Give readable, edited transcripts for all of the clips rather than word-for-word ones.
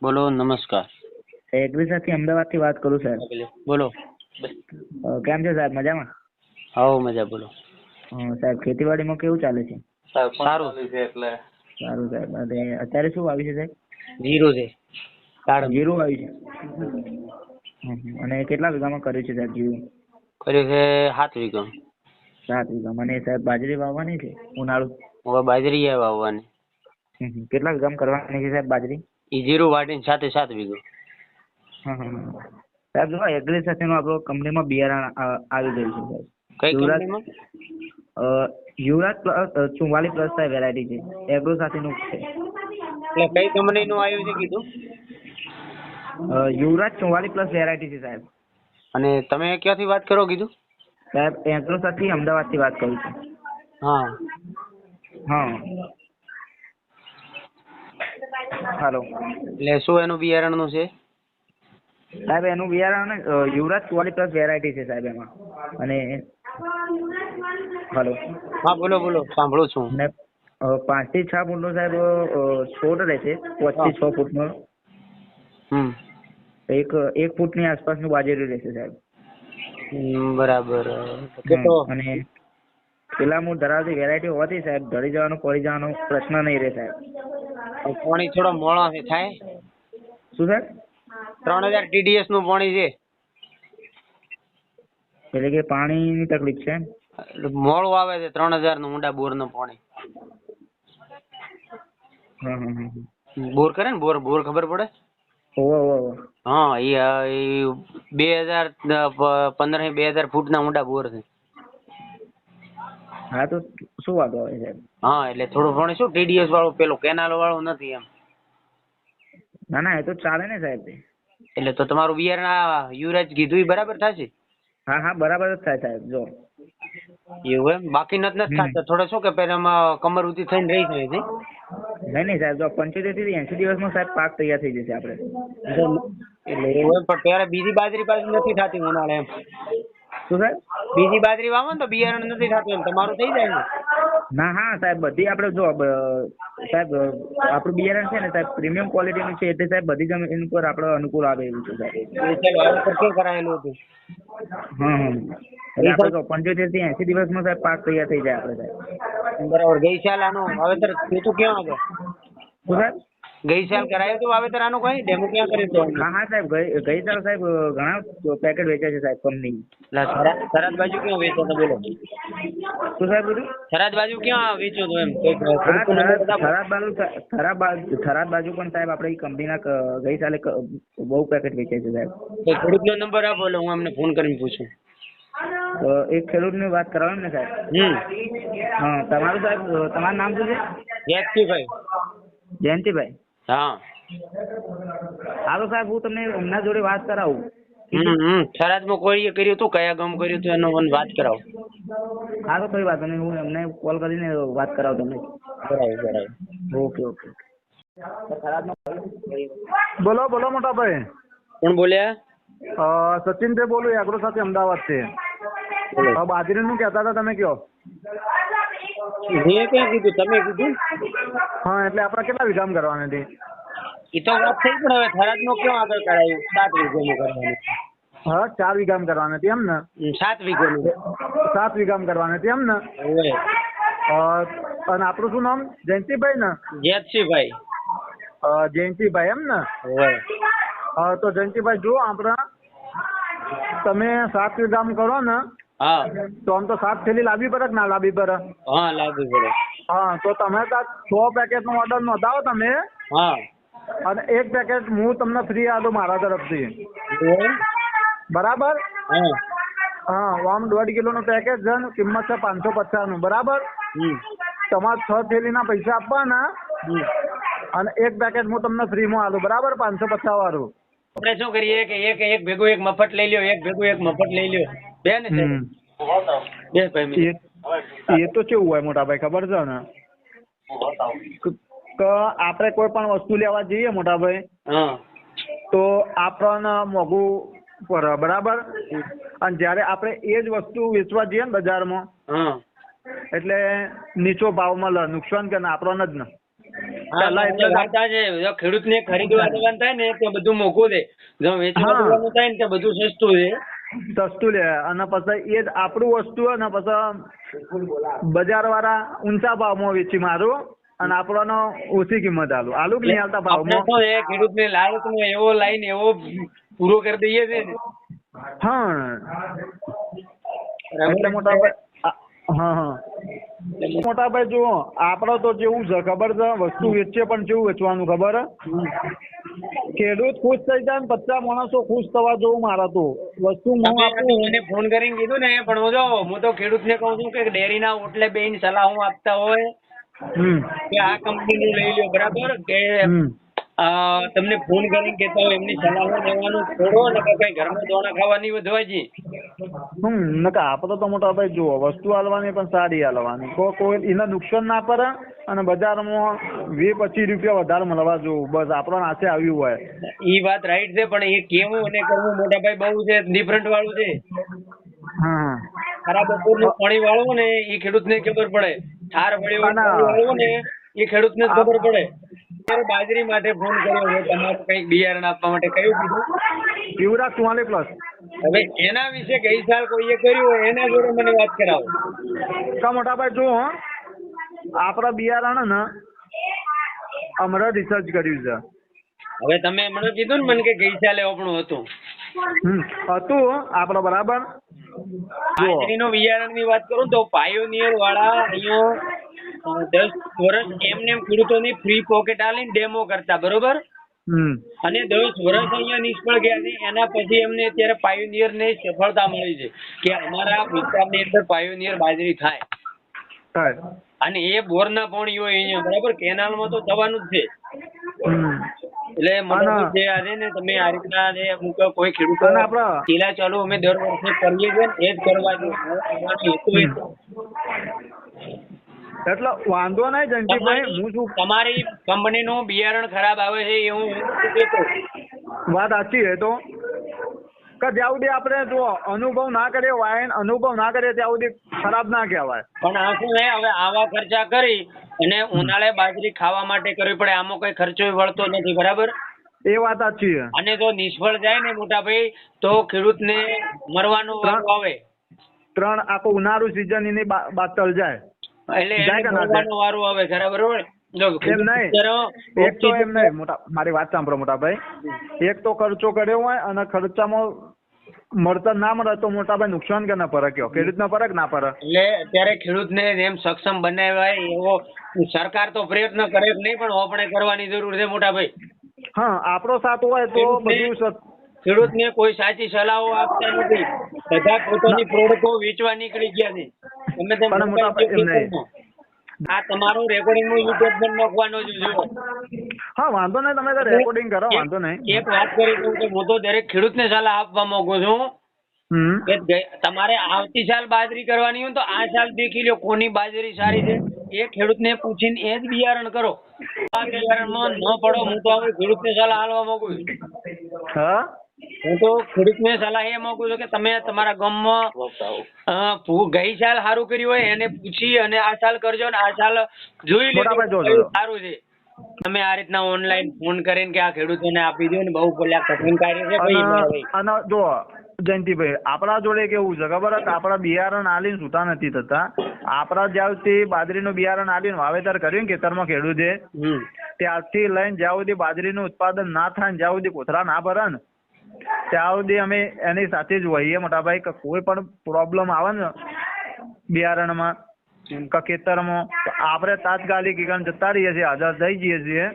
બોલો, નમસ્કાર. એગ્રીસાથી અમદાવાદથી વાત કરું સાહેબ. બોલો. કેમ છે સાહેબ, મજામાં? આવો મજા. બોલો સાહેબ, ખેતીવાડીમાં કેવું ચાલે છે? સારું. સારું સાહેબ. અને અત્યારે શું વાવ્યું છે સાહેબ? જીરું છે. જીરું વાવ્યું છે. અને કેટલા વીઘામાં કર્યું છે સાહેબ જીરું? કર્યું છે 7 વીઘા. 7 વીઘામાં. અને સાહેબ બાજરી વાવવાની છે ઉનાળુ? હવે બાજરી વાવવાની. કેટલા વીઘામાં કરવાની છે સાહેબ બાજરી? ઈ જીરું વાટીને 7 વીઘા. સાહેબ જો એગ્રીસાથીનું આપણો કંપનીમાં બિયારણ આવી ગયું છે કઈ સાહેબ. કંપનીમાં? યુવરાજ 44+ સાહેબ વેરાયટી છે, એગ્રીસાથીનું છે. એટલે કઈ કંપનીનું આવ્યું છે કીધું? યુવરાજ 44+ વેરાયટી છે સાહેબ. અને તમે ક્યાંથી વાત કરો કીધું? સાહેબ એગ્રીસાથી અમદાવાદથી વાત કરું છું. હા. હાલો. એટલે શું એનું બિયારણનું છે સાહેબ? એનું બિયારણ યુવરાજ 44+ વેરાયટી છે સાહેબ એમાં. અને હાલો. હા, બોલો સાંભળું છું. ને 5 થી 6 ફૂટનો સાહેબ છોડ રહેશે, 5 થી 6 ફૂટનો. એક ફૂટની આસપાસનું બાજરી રહેશે સાહેબ. બરાબર. અને પેલા મૂળ ધરાવતી વેરાયટી હોવાથી સાહેબ ઢળી જવાનો પડી જવાનો પ્રશ્ન નહીં રહે સાહેબ. પાણી થોડો મોળો થાય. શું સાહેબ? 3000 TDS નું પાણી છે. એટલે કે પાણીની તકલીફ છે. મોળું આવે છે 3000 નું ઊંડા બોર નું પાણી. બોર કરે ને બોર ખબર પડે? હા, એ 2015 ફૂટના ઊંડા બોર છે. હા, તો શું વાંધો આવે સાહેબ? હા, એટલે થોડું ઘણું શું TDS વાળું, પેલું કેનાલ વાળું નથી એમ. ના, એ તો ચાલે ને સાહેબ. એટલે તો તમારું બિયારણ યુવરાજ કીધું એ બરાબર થશે? હા, બરાબર જ થાય સાહેબ. જો એવું એમ? બાકી નથી થતા થોડે શું કે પેલામાં કમર ઊંચી થઈને રહી જાય છે. નહીં સાહેબ, જો 75 થી 80 દિવસમાં સાહેબ પાક તૈયાર થઈ જશે આપણે. એટલે એવું પણ ત્યારે બીજી બાજરી પાછી નથી થતી ઉનાળે એમ. શું સાહેબ? બીજી બાજરી વાવો ને તો બિયારણ નથી થતું એમ, તમારું થઈ જાય ને? ના, હા સાહેબ, બધી આપણે જો સાહેબ આપણું બિયારણ છે ને સાહેબ પ્રીમિયમ ક્વોલિટીનું છે, એટલે સાહેબ બધી જમીન ઉપર આપણે અનુકૂળ આવે એવું છે સાહેબ. વાવેતર ક્યાં કરાયેલું હતું? એટલે આપણે જો 75 થી 80 દિવસમાં સાહેબ પાક તૈયાર થઈ જાય આપણે સાહેબ. બરાબર. ગઈ સાલ આનું વાવેતર થયું હતું ક્યાં આગળ? શું સાહેબ? ગઈ સાલ કરાયું હતું વાવેતર આનું કઈ? ડેમો ક્યાં કર્યું હતું? હા સાહેબ, ગઈ સાલ સાહેબ ઘણા પેકેટ વેચાય છે સાહેબ કંપની. થરાદ બાજુ ક્યાં વેચો તો બોલો? શું સાહેબ બધું? થરાદ બાજુ ક્યાં વેચો તો એમ? થરાદ બાજુ પણ સાહેબ આપણે કંપનીના ગઈ સાલે બહુ પેકેટ વેચાય છે સાહેબ. ખેડૂતનો નંબર આપો એટલે હું એમને ફોન કરીને પૂછું. એક ખેડૂતની વાત કરવાની ને સાહેબ? હા, તમારું સાહેબ, તમારું નામ શું છે? જયંતિભાઈ. જયંતિભાઈ? હા. તો સાહેબ હું તમને એમના જોડે વાત કરાવું. થરાદમાં કોઈ કર્યું હતું, કયા ગામ કર્યું હતું એનો મને વાત કરાવો. હા, તો કોઈ વાત નહીં, હું એમને કોલ કરીને વાત કરાવું તમને. બરાબર. ઓકે. બોલો મોટા ભાઈ. કોણ બોલ્યા? સચિનભાઈ બોલું, એગ્રીસાથી અમદાવાદથી. બાજરીનું કહેતા હતા તમે કયો? મેં ક્યાં કીધું, તમે કીધું? હા, એટલે આપણે કેટલા વીઘામાં કરવાની હતી? એ તો વાત થઈ, પણ હવે થરાદમાં ક્યાં આગળ કરાયું? 7 વીઘામાં કરવાનું. હા, 4 વીઘામાં કરવાની હતી એમ ને? 7 વીઘાનું. 7 વીઘામાં કરવાની હતી એમ ને? અને આપણું શું નામ? જયંતિભાઈ ને? જયંતિભાઈ. જયંતિભાઈ એમ ને? તો જયંતિભાઈ જો આપણે તમે 7 વીઘામાં કરો ને, હા, તો આમ તો 7 થેલી લાવવી પડે કે ના લાવવી પડે? હા, લાવવી પડે. હા, તો તમે 100 પેકેટનો ઓર્ડર નોંધાવો તમે. હા. અને 1 પેકેટ હું તમને ફ્રી આલું મારા તરફથી. બરાબર? હા. આમ 1.5 કિલોનું પેકેટ છે ને, કિંમત છે 550 નું. બરાબર? તમારે 6 થેલીના પૈસા આપવાના અને 1 પેકેટ હું તમને ફ્રીમાં આલું. બરાબર? 550 વાળું. આપણે શું કરીએ કે એક ભેગું એક મફત લઈ લ્યો, એક ભેગું એક મફત લઈ લ્યો. બે ને એ તો કેવું હોય મોટા ભાઈ ખબર છે ને, કે આપણે કોઈ પણ વસ્તુ લેવા જઈએ મોટા ભાઈ, તો આપણને મોંઘું પડે. બરાબર? અને જયારે આપણે એ જ વસ્તુ વેચવા જઈએ ને બજારમાં, એટલે નીચો ભાવ મળે. નુકસાન કે ના આપણને જ ને. પહેલા એટલે જ વાત આ છે, જો ખેડૂતને ખરીદવા દેવાનું થાય ને તે બધું મોંઘું છે, જો વેચવા દેવાનું થાય ને તે બધું સસ્તું છે. સસ્તું લે અને પછી એ જ આપણું વસ્તુ હોય ને પછી બજાર વાળા ઊંચા ભાવમાં વેચી મારું અને આપણને ઓછી કિંમત આલુ કે નહીં આલતા ભાવમાં. શું છે, ખેડૂતને લાલચનો એવો લાઈન એવો પૂરો કરી દઈએ છે ને. હા એટલે મોટાભાઈ, હા મોટાભાઈ જુઓ આપડે તો જેવું છે ખબર છે, વસ્તુ વેચીએ પણ કેવું વેચવાનું ખબર? ખેડૂત ખુશ થઈ જાય ને 50 માણસો ખુશ થવા જેવું મારે તો વસ્તુ હું આપું. મને ફોન કરીને કીધું ને, પણ હું તો ખેડૂતને કહું છું કે ડેરીના ઓટલે બેહીને સલાહ હું આપતા હોય કે આ કંપનીનું લઈ લો, બરાબર? કે તમને ફોન કરીને કહેતા હોય એમની સલાહ લેવાનું છોડો ને કઈ ઘરમાં દોણા ખાવાની વધવા જી. નકા આપડે તો મોટા ભાઈ જુઓ વસ્તુ હાલવાની પણ સારી હાલવાની, કોઈ એને નુકસાન ના પડે અને બજારમાં 20-25 રૂપિયા વધારે મળવા જોવું, બસ આપણને આશે આવ્યું હોય. ઈ વાત રાઈટ છે, પણ એ કેવું અને કરવું મોટા ભાઈ બહુ છે, ડિફરન્ટ વાળું છે. ખરાબ બપોરનું પાણી વાળવું ને એ ખેડૂતને ખબર પડે, ઠાર વાળવું ને એ ખેડૂતને ખબર પડે. બાજરી માટે ફોન કર્યો છે, તમારે કઈક બિયારણ આપવા માટે કયું કીધું? યુવરાજ 44+. હવે એના વિશે ગઈ સાલ કોઈએ કર્યું હોય એના જોડે મને વાત કરાવો. કા મોટાભાઈ જુઓ આપડા બિયારણ ને હમણાં રિસર્ચ કર્યું છે. હવે તમે મને કીધું ને મને કે ગઈ સાલે આપણું હતું આપડે બરાબર. બાજરીનો બિયારણની વાત કરું તો પાયોનિયર વાળા અહીંયા 10 વર્ષ એમને ખેડૂતોની ફ્રી પોકેટ આલીને ડેમો કરતા, બરોબર? અને 10 વર્ષ અહીંયા નિષ્ફળ ગયા છે. એના પછી એમને અત્યારે પાયોનિયર ને સફળતા મળી છે કે અમારા વિસ્તારની અંદર પાયોનિયર બાજરી થાય. અને એ બોરના પાણી હોય અહીંયા, બરાબર? કેનાલમાં તો થવાનું જ છે. એટલે મને જે આજે ને તમે આ રીતના કોઈ ખેડૂતો ચીલા ચાલુ અમે દર વર્ષે કરીએ છીએ એ જ કરવા જોઈએ. એટલે વાંધો નહીં જયંતિભાઈ, હું શું તમારી કંપનીનું બિયારણ ખરાબ આવે છે એ હું વાત સાચી છે તો કે જ્યાં સુધી આપણે જો અનુભવ ના કરીએ, વાયન અનુભવ ના કરીએ ત્યાં સુધી ખરાબ ના કહેવાય. પણ આ શું છે, હવે આવા ખર્ચા કરી અને ઉનાળે બાજરી ખાવા માટે કરવી પડે, આમાં કોઈ ખર્ચો વળતો નથી, બરાબર? એ વાત સાચી છે. અને જો નિષ્ફળ જાય ને મોટા ભાઈ તો ખેડૂતને મરવાનો વારો આવે. 3 આખો ઉનાળુ સિઝન એની બાતલ જાય એટલે મરવાનો વારો આવે, બરાબર? એમ નહીં, એક તો એમ નહીં મોટા, મારી વાત સાંભળો મોટા ભાઈ, એક તો ખર્ચો કર્યો હોય અને ખર્ચામાં મળતર ના મળે તો મોટા ભાઈ નુકસાન કે ના પડે, કયો ખેડૂતને ફરક ના પડે? એટલે અત્યારે ખેડૂતને એમ સક્ષમ બનાવાય એવો સરકાર તો પ્રયત્ન કરે જ નહીં, પણ આપણે કરવાની જરૂર છે મોટા ભાઈ. હા, આપણો સાથ હોય તો બધું. ખેડૂતને કોઈ સાચી સલાહો આપતા નથી, બધા પોતાની પ્રોડક્ટો વેચવા નીકળી ગયા છે. આ તમારું રેકોર્ડિંગ નું યુટ્યુબ પર નાખવાનો જ. હા વાંધો નહીં, તમે રેકોર્ડિંગ કરો, વાંધો નહીં. એક વાત કરી દઉં કે હું તો દરેક ખેડૂતને સલાહ આપવા માંગુ છું કે તમારે આવતી સાલ બાજરી કરવાની હોય તો આ સાલ દેખી લો કોની બાજરી સારી છે, એ ખેડૂતને પૂછીને એ જ બિયારણ કરો. આ બિયારણમાં ન પડો, હું તો હવે ખેડૂતને સલાહ આપવા માંગુ છું. હા, હું તો ખેડૂતને સલાહ એ માંગુ છું કે તમે તમારા ગામમાં ગઈ સાલ સારું કર્યું હોય એને પૂછી અને આ સાલ કરજો ને આ સાલ જોઈ લેજો સારું છે. તમે આ રીતના ઓનલાઈન ફોન કરીને કે આ ખેડૂતોને આપી દો ને બહુ બોલ્યા કઠિન કાર્ય છે ભાઈ. અને જો જયંતિભાઈ આપણા જોડે કેવું છે ખબર છે, આપણા બિયારણ આલીને છૂટા નથી થતા. આપણા જ્યાંથી બાજરીનું બિયારણ આલીને વાવેતર કર્યું ને ખેતરમાં ખેડૂતે, ત્યારથી લઈને જ્યાં સુધી બાજરીનું ઉત્પાદન ના થાય જ્યાં સુધી કોથળા ના ભરે ને ત્યાં સુધી અમે એની સાથે જ હોઈએ મોટાભાઈ. કે કોઈ પણ પ્રોબ્લેમ આવે ને બિયારણમાં કે ખેતરમાં તો આપણે તાત્કાલિક જતા રહીએ છીએ, હાજર થઈ જઈએ છીએ.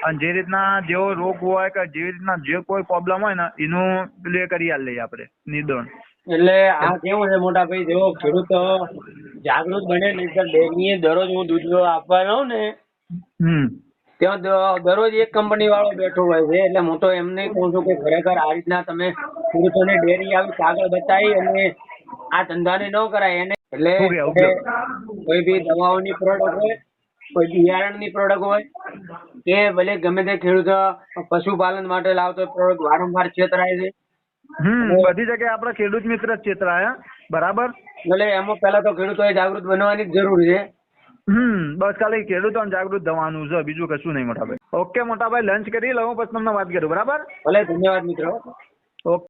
અને જે રીતના જેવો રોગ હોય કે જેવી રીતના જે કોઈ પ્રોબ્લેમ હોય ને એનું પેલું કરી લઈએ આપણે નિદાન. એટલે આ કેવું છે મોટા ભાઈ, જો ખેડૂત જાગૃત બને નહીંતર ડેરીએ દરરોજ હું દૂધ આપવા જાઉં ને ત્યાં દરરોજ એક કંપની વાળો બેઠો હોય છે. એટલે હું તો એમને કહું છું કે ખરેખર આ રીતના તમે ખેડૂતોને ડેરી આવી કાગળ બતાવી અને આ ધંધાને ન કરાય એને. એટલે કોઈ બી દવાઓની પ્રોડક્ટ હોય, કોઈ બિયારણની પ્રોડક્ટ હોય કે ભલે ગમે તે ખેડૂત પશુપાલન માટે લાવતો પ્રોડક્ટ વારંવાર છેતરાય છે. બધી જગ્યાએ આપણે ખેડૂત મિત્ર જ છેતરાય, બરાબર? એટલે એમાં પેલા તો ખેડૂતોએ જાગૃત બનવાની જ જરૂર છે. બસ ખાલી ખેડૂતોને જાગૃત થવાનું છે, બીજું કશું નહીં મોટાભાઈ. ઓકે મોટાભાઈ, લંચ કરી લઉં પછી તમને વાત કરું, બરાબર? ભલે, ધન્યવાદ મિત્રો. ઓકે.